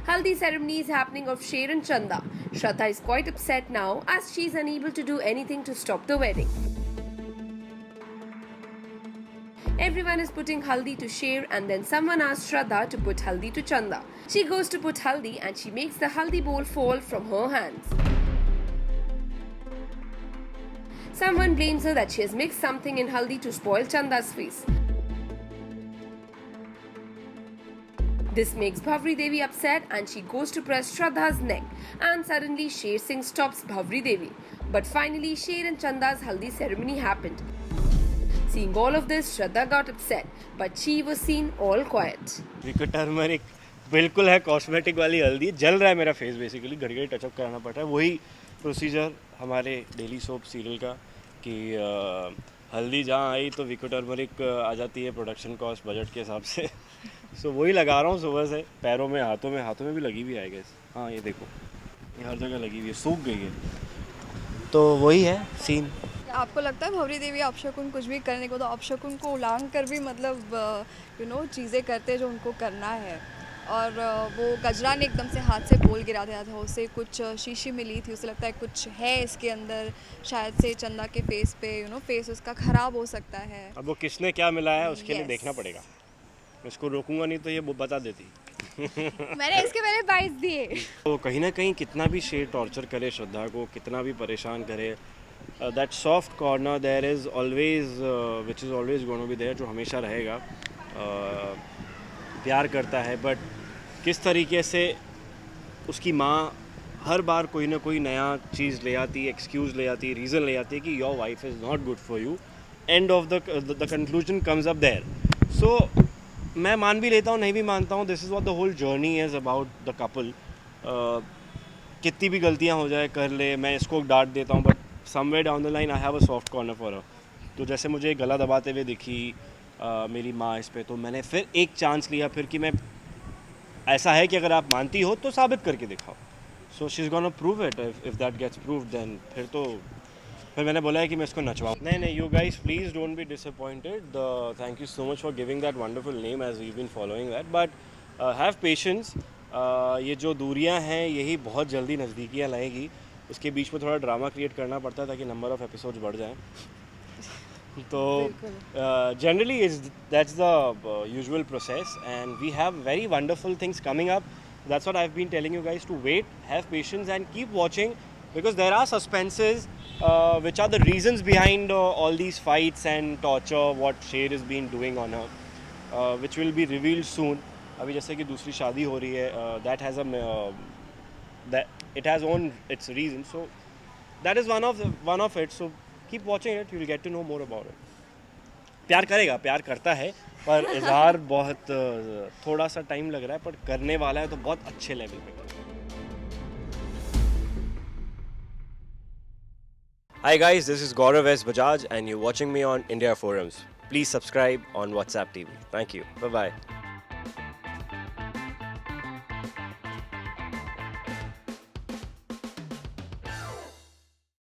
Haldi ceremony is happening of Sher and Chanda. Shraddha is quite upset now as she is unable to do anything to stop the wedding. Everyone is putting haldi to Sher and then someone asks Shraddha to put haldi to Chanda. She goes to put haldi and she makes the haldi bowl fall from her hands. Someone blames her that she has mixed something in haldi to spoil Chanda's face. This makes Bhavri Devi upset and she goes to press Shraddha's neck and suddenly Sher Singh stops Bhavri Devi. But finally Sher and Chanda's haldi ceremony happened. Seeing all of this, Shraddha got upset, but she was seen all quiet. Turmeric बिल्कुल है cosmetic वाली हल्दी, जल रहा है मेरा face basically, घड़ी touch-up कराना पड़ता है. वही प्रोसीजर हमारे डेली सोप सीरियल का कि हल्दी जहाँ आई तो विको टर्मरिक आ जाती है प्रोडक्शन कॉस्ट बजट के हिसाब से. सो वही लगा रहा हूँ सुबह से, पैरों में हाथों में भी लगी हुई है गैस. हाँ ये देखो, ये हर जगह लगी हुई है, सूख गई है. तो वही है सीन. आपको लगता है भवरी देवी अपशकुन कुछ भी करने को तो अपशकुन को उलांग कर भी मतलब चीज़ें करते जो उनको करना है. और वो गजरा ने एकदम से हाथ से बोल गिरा दिया था, उसे कुछ शीशी मिली थी, उसे लगता है कुछ है इसके अंदर, शायद से चंदा के फेस पे फेस उसका ख़राब हो सकता है. अब वो किसने क्या मिलाया है उसके लिए Yes. देखना पड़ेगा. इसको रोकूंगा नहीं तो ये बता देती. मैंने इसके पहले 22 दिए. तो कहीं ना कहीं कितना भी शेर टॉर्चर करे श्रद्धा को, कितना भी परेशान करे, that soft corner there is always which is always gonna be there, जो हमेशा रहेगा. प्यार करता है बट किस तरीके से उसकी माँ हर बार कोई ना कोई नया चीज़ ले आती, एक्सक्यूज़ ले आती, रीज़न ले आती है कि your wife is not good for you. End of the conclusion comes up there. So मैं मान भी लेता हूँ, नहीं भी मानता हूँ, this is what the whole journey is about the couple. कितनी भी गलतियाँ हो जाए कर ले, मैं इसको डांट देता हूँ but somewhere down the line I have a soft corner for her. तो जैसे मुझे गला दबाते हुए दिखी मेरी माँ इस पे, तो मैंने फिर एक चांस लिया फिर कि मैं, ऐसा है कि अगर आप मानती हो तो साबित करके दिखाओ. So she is gonna prove it. If that gets proved then फिर मैंने बोला है कि मैं इसको नचवाऊँ. नहीं you guys please don't be disappointed. Thank you so much for giving that wonderful name as we been following that. But have patience. ये जो दूरियां हैं यही बहुत जल्दी नज़दीकियाँ लाएगी. उसके बीच में थोड़ा ड्रामा क्रिएट करना पड़ता है ताकि नंबर ऑफ़ एपिसोड्स बढ़ जाएँ. तो generally that's the usual process and we have very wonderful things coming up. That's what I've been telling you guys, to wait, have patience and keep watching, because there are suspenses which are the reasons behind all these fights and torture what Sher has been doing on her, which will be revealed soon. अभी जैसे कि दूसरी शादी हो रही है, that has it has its reason, so that is one of it. So keep watching it, you will get to know more about it. प्यार करेगा, प्यार करता है पर इजहार बहुत थोड़ा सा टाइम लग रहा है, पर करने वाला है तो बहुत अच्छे लेवल पे. Hi guys, this is Gaurav S. Bajaj and you're watching me on India Forums. Please subscribe on WhatsApp TV. Thank you. Bye bye.